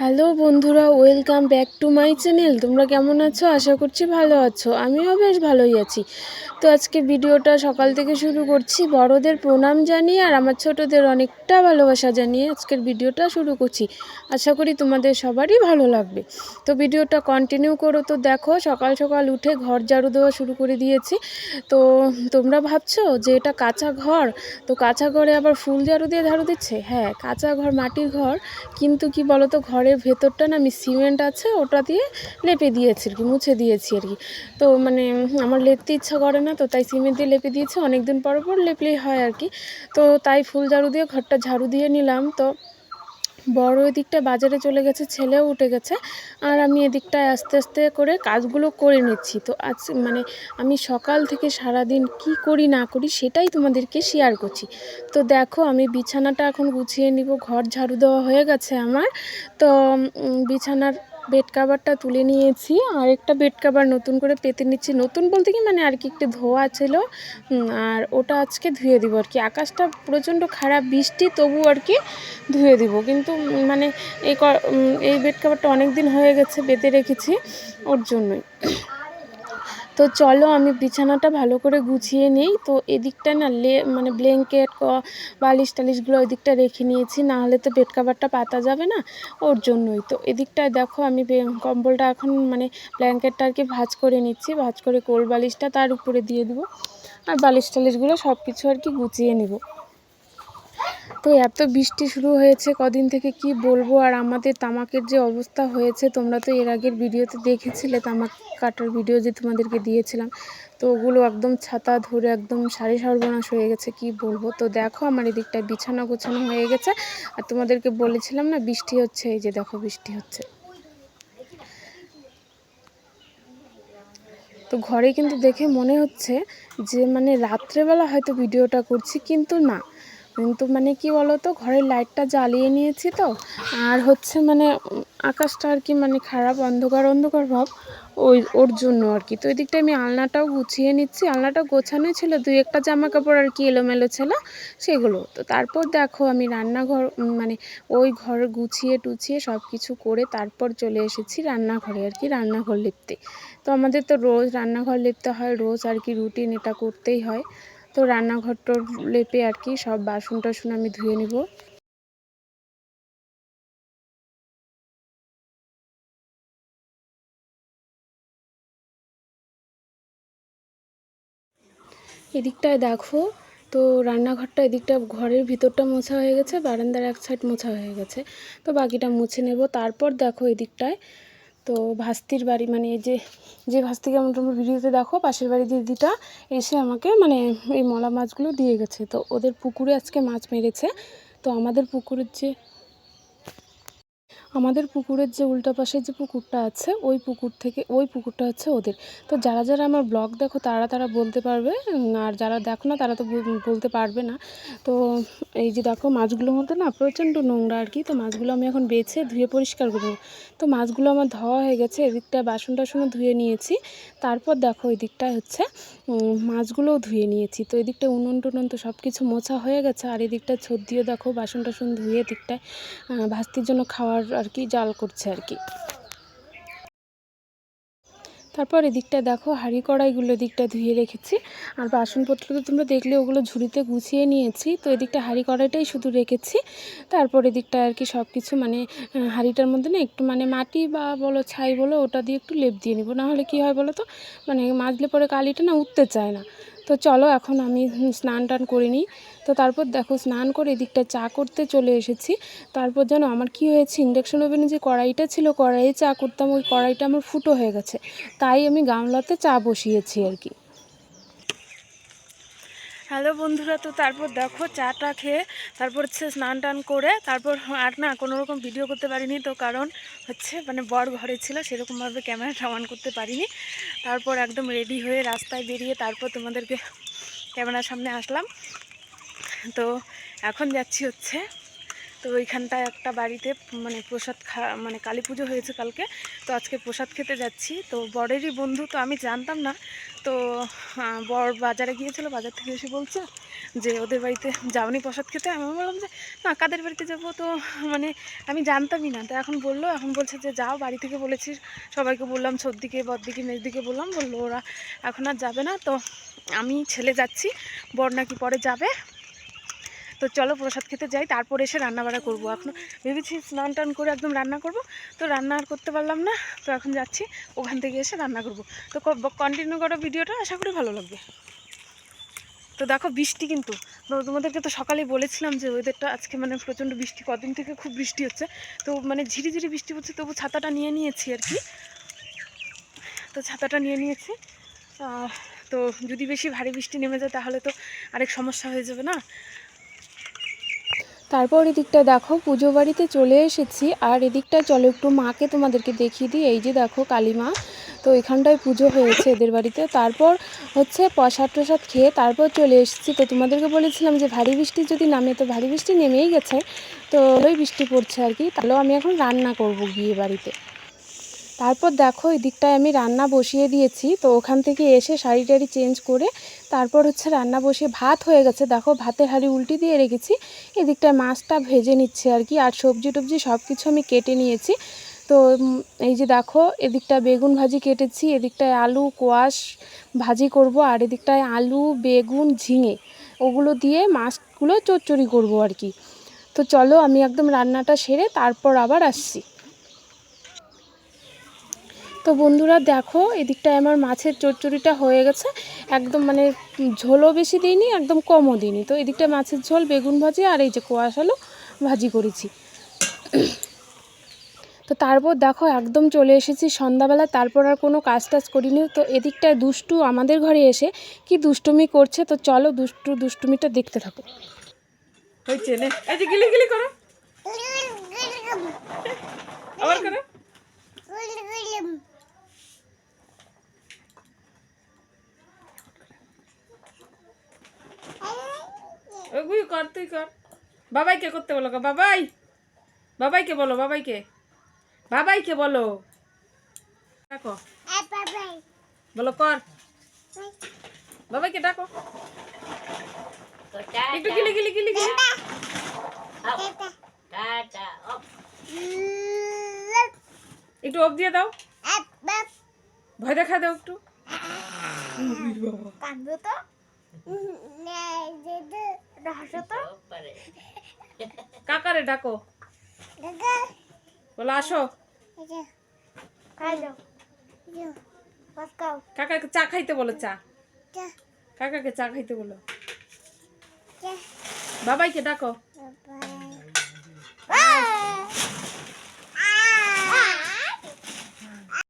Hello বন্ধুরা, welcome back to my channel. তোমরা কেমন আছো? আশা করছি ভালো আছো। আমিও বেশ ভালোই আছি। তো আজকে ভিডিওটা সকাল থেকে শুরু করছি বড়দের প্রণাম জানিয়ে আর আমার ছোটদের অনেকটা ভালোবাসা জানিয়ে আজকের ভিডিওটা শুরু করছি। আশা করি তোমাদের সবারই ভালো লাগবে। তো ভিডিওটা কন্টিনিউ করো। তো দেখো, সকাল সকাল উঠে ঘর ঝাড়ু দেওয়া শুরু করে দিয়েছি। তো তোমরা ভাবছো যে এটা কাঁচা ঘর, তো কাঁচা ঘরে আবার ফুল ঝাড়ু দিয়ে ঝাড়ু দিচ্ছে? হ্যাঁ, কাঁচা ঘর, মাটির ঘর, কিন্তু কি বলতো, ঘরের ভেতরটা না আমি সিমেন্ট আছে ওটা দিয়ে লেপে দিয়েছি আর কি, মুছে দিয়েছি আর কি। তো মানে আমার লেপতে ইচ্ছা করে না, তো তাই সিমেন্ট দিয়ে লেপে দিয়েছি। অনেকদিন পর পর লেপলেই হয় আর কি। তো তাই ফুল ঝাড়ু দিয়ে ঘরটা ঝাড়ু দিয়ে নিলাম। তো বড় এদিকটা বাজারে চলে গেছে, ছেলেও উঠে গেছে, আর আমি এদিকটায় আস্তে আস্তে করে কাজগুলো করে নিচ্ছি। তো আজ মানে আমি সকাল থেকে সারাদিন কি করি না করি সেটাই তোমাদেরকে শেয়ার করছি। তো দেখো, আমি বিছানাটা এখন গুছিয়ে নিব। ঘর ঝাড়ু দেওয়া হয়ে গেছে আমার। তো বিছানার বেড কাভারটা তুলে নিয়েছি, আর একটা বেড কাভার নতুন করে পেতে নিচ্ছি। নতুন বলতে কি মানে আর কি একটু ধোয়া ছিল, আর ওটা আজকে ধুয়ে দিব আর কি। আকাশটা প্রচণ্ড খারাপ, বৃষ্টি, তবু আর কি ধুয়ে দিব। কিন্তু মানে এই বেড কাভারটা অনেক দিন হয়ে গেছে বেঁধে রেখেছি, ওর জন্যই। তো চলো আমি বিছানাটা ভালো করে গুছিয়ে নিই। তো এদিকটা না মানে ব্ল্যাঙ্কেট বালিশ টালিশগুলো ওই দিকটা রেখে নিয়েছি, না হলে তো বেড কাভারটা পাতা যাবে না, ওর জন্যই। তো এদিকটায় দেখো আমি কম্বলটা এখন মানে ব্ল্যাঙ্কেটটা আর কি ভাঁজ করে নিচ্ছি, ভাঁজ করে কোল বালিশটা তার উপরে দিয়ে দেবো, আর বালিশ টালিশগুলো সব কিছু আর কি গুছিয়ে নেব। তো এত বৃষ্টি শুরু হয়েছে কদিন থেকে, কি বলবো। আর আমাদের তামাকের যে অবস্থা হয়েছে, তোমরা তো এর আগের ভিডিওতে দেখেছিলে তামাক কাটার ভিডিও যে তোমাদেরকে দিয়েছিলাম। তো ওগুলো একদম ছাতা ধরে একদম সারি সর্বনাশ হয়ে গেছে, কি বলবো। তো দেখো আমার এদিকটা বিছানা গোছানো হয়ে গেছে, আর তোমাদেরকে বলেছিলাম না বৃষ্টি হচ্ছে, এই যে দেখো বৃষ্টি হচ্ছে। তো ঘরে কিন্তু দেখে মনে হচ্ছে যে মানে রাত্রেবেলা হয়তো ভিডিওটা করছি, কিন্তু না। কিন্তু মানে কি বলতো, ঘরের লাইটটা জ্বালিয়ে নিয়েছি তো, আর হচ্ছে মানে আকাশটা আর কি মানে খারাপ, অন্ধকার অন্ধকার ভাব, ওর জন্য আর কি। তো এদিকটা আমি আলনাটাও গুছিয়ে নিচ্ছি। আলনাটা গোছানোই ছিল, দুই একটা জামা কাপড় আর কি এলোমেলো ছিল সেগুলো। তো তারপর দেখো আমি রান্নাঘর মানে ওই ঘর গুছিয়ে টুছিয়ে সব কিছু করে তারপর চলে এসেছি রান্নাঘরে আর কি, রান্নাঘর লিপতে। তো আমাদের তো রোজ রান্নাঘর লিপতে হয়, রোজ আর কি রুটিন, এটা করতেই হয়। তো রান্নাঘরটা লেপে আর কি সব বাসন টাসন আমি ধুয়ে নিব। এদিকটায় দেখো, তো রান্নাঘরটা এদিকটা ঘরের ভিতরটা মোছা হয়ে গেছে, বারান্দার এক সাইড মোছা হয়ে গেছে। তো বাকিটা মুছে নেব। তারপর দেখো এদিকটায় তো ভাস্তির বাড়ি, মানে এই যে যে ভাস্তিকে আমরা তোমরা ভিডিওতে দেখো, পাশের বাড়ি দিদিটা এসে আমাকে মানে এই মলা মাছগুলো দিয়ে গেছে। তো ওদের পুকুরে আজকে মাছ মেরেছে। তো আমাদের পুকুরের যে উল্টা পাশে যে পুকুরটা আছে, ওই পুকুর থেকে ওই পুকুরটা হচ্ছে ওদের। তো যারা যারা আমার ব্লগ দেখো তারা তারা বলতে পারবে, আর যারা দেখো না তারা তো বলতে পারবে না। তো এই যে দেখো মাছগুলোর মধ্যে না প্রচণ্ড নোংরা আর কি। তো মাছগুলো আমি এখন বেছে ধুয়ে পরিষ্কার করবো। তো মাছগুলো আমার ধোয়া হয়ে গেছে, এদিকটা বাসন টাসনও ধুয়ে নিয়েছি। তারপর দেখো ওই দিকটায় হচ্ছে মাছগুলোও ধুয়ে নিয়েছি। তো এদিকটা উনুন টুনুন তো সব কিছু মোছা হয়ে গেছে, আর এদিকটা ছোট দিয়ে দেখো বাসন টাসন ধুয়ে এদিকটায় ভাস্তির জন্য খাওয়ার আর কি জাল করছে আর কি। তারপর এদিকটা দেখো হাঁড়ি কড়াইগুলো এদিকটা ধুয়ে রেখেছি, আর বাসনপত্র তো তোমরা দেখলে ওগুলো ঝুড়িতে গুছিয়ে নিয়েছি। তো এদিকটা হাঁড়ি কড়াইটাই শুধু রেখেছি। তারপর এদিকটা আর কি সব কিছু মানে হাঁড়িটার মধ্যে না একটু মানে মাটি বা বলো ছাই বলো ওটা দিয়ে একটু লেপ দিয়ে নিব, নাহলে কী হয় বলো তো, মানে মাজলে পরে কালিটা না উঠতে চায় না। তো চলো এখন আমি স্নান টান করে নিই। তো তারপর দেখো স্নান করে এদিকটা চা করতে চলে এসেছি। তারপর যেন আমার কি হয়েছে, ইন্ডাকশন ওভেনে যে কড়াইটা ছিল, কড়াইয়ে চা করতাম, ওই কড়াইটা আমার ফুটো হয়ে গেছে। তাই আমি গামলাতে চা বসিয়েছি আর কি। হ্যালো বন্ধুরা, তো তারপর দেখো চাটা খেয়ে তারপর হচ্ছে স্নান টান করে তারপর আর না কোনো রকম ভিডিও করতে পারিনি। তো কারণ হচ্ছে মানে বর ঘরে ছিল, সেরকমভাবে ক্যামেরাটা অন করতে পারিনি। তারপর একদম রেডি হয়ে রাস্তায় বেরিয়ে তারপর তোমাদেরকে ক্যামেরার সামনে আসলাম। তো এখন যাচ্ছি হচ্ছে তো ওইখানটায় একটা বাড়িতে মানে প্রসাদ মানে কালী পুজো হয়েছে কালকে, তো আজকে প্রসাদ খেতে যাচ্ছি। তো বরেরই বন্ধু, তো আমি জানতাম না। তো বর বাজারে গিয়েছিল, বাজার থেকে এসে বলছে যে ওদের বাড়িতে যাওনি প্রসাদ খেতে। আমি বললাম যে না, কাদের বাড়িতে যাবো, তো মানে আমি জানতামই না। তো এখন বলছে যে যাও, বাড়ি থেকে বলেছি সবাইকে, বললাম ছোটদিকে, বড়দিকে, মেজদিকে বললো ওরা এখন আর যাবে না। তো আমি ছেলে যাচ্ছি, বর নাকি পরে যাবে। তো চলো প্রসাদ খেতে যাই, তারপর এসে রান্নাবাড়া করবো। এখন ভেবেছি স্নান টান করে একদম রান্না করব, তো রান্না আর করতে পারলাম না। তো এখন যাচ্ছি, ওখান থেকে এসে রান্না করব। তো কন্টিনিউ করো ভিডিওটা, আশা করি ভালো লাগবে। তো দেখো বৃষ্টি, কিন্তু তোমাদেরকে তো সকালেই বলেছিলাম যে ওয়েদারটা আজকে মানে প্রচণ্ড বৃষ্টি, কদিন থেকে খুব বৃষ্টি হচ্ছে। তো মানে ঝিরিঝিরি বৃষ্টি হচ্ছে, তবু ছাতাটা নিয়ে নিয়েছি আর কি। তো ছাতাটা নিয়ে নিয়েছি। তো যদি বেশি ভারী বৃষ্টি নেমে যায় তাহলে তো আরেক সমস্যা হয়ে যাবে না। তারপর এদিকটা দেখো পুজো বাড়িতে চলে এসেছি। আর এদিকটা চলো একটু মাকে তোমাদেরকে দেখিয়ে দিই। এই যে দেখো কালী মা, তো এখানটায় পুজো হয়েছে এদের বাড়িতে। তারপর হচ্ছে প্রসাদ টসাদ খেয়ে তারপর চলে এসেছি। তো তোমাদেরকে বলেছিলাম যে ভারী বৃষ্টি যদি নামে, তো ভারী বৃষ্টি নেমেই গেছে, তো ওই বৃষ্টি পড়ছে আর কি। তাহলেও আমি এখন রান্না করব গিয়ে বাড়িতে। তারপর দেখো এদিকটায় আমি রান্না বসিয়ে দিয়েছি। তো ওখান থেকে এসে শাড়ি টাড়ি চেঞ্জ করে তারপর হচ্ছে রান্না বসিয়ে, ভাত হয়ে গেছে, দেখো ভাতের হাঁড়ি উল্টে দিয়ে রেখেছি। এদিকটায় মাছটা ভেজে নিচ্ছে আর কি, আর সবজি টবজি সব কিছু আমি কেটে নিয়েছি। তো এই যে দেখো এদিকটা বেগুন ভাজি কেটেছি, এদিকটায় আলু কোয়াশ ভাজি করব, আর এদিকটায় আলু বেগুন ঝিঙে ওগুলো দিয়ে মাছগুলো চচ্চড়ি করব আর কি। তো চলো আমি একদম রান্নাটা সেরে তারপর আবার আসছি। তো বন্ধুরা দেখো এদিকটায় আমার মাছের চচ্চড়িটা হয়ে গেছে, একদম মানে ঝোলও বেশি দিইনি, একদম কমও দিইনি। তো এদিকটায় মাছের ঝোল, বেগুন ভাজি, আর এই যে কোয়াশ আলু ভাজি করেছি। তো তারপর দেখো একদম চলে এসেছি সন্ধ্যাবেলা, তারপর আর কোনো কাজ টাজ করিনি। তো এদিকটায় দুষ্টু আমাদের ঘরে এসে কি দুষ্টুমি করছে, তো চলো দুষ্টুমিটা দেখতে থাকো। হয়েছে না, এই যে গিলি গিলি করো, আবার করো। ওগুলো কর, তুই কর। বাবাইকে করতে বলো, বাবাই, বাবাইকে বলো, বাবাইকে বলো, ডাকো, বলো কর, বাবাইকে ডাকো, একটু গিলি গিলি গিলি গিলি, একটু অফ দিয়ে দাও, ভয় দেখা দাও একটু। কাকারে ডাকো, বলো আসো, কাকাকে চা খাইতে বলো, কাকাকে চা খাইতে বলো, বাবাইকে ডাকো,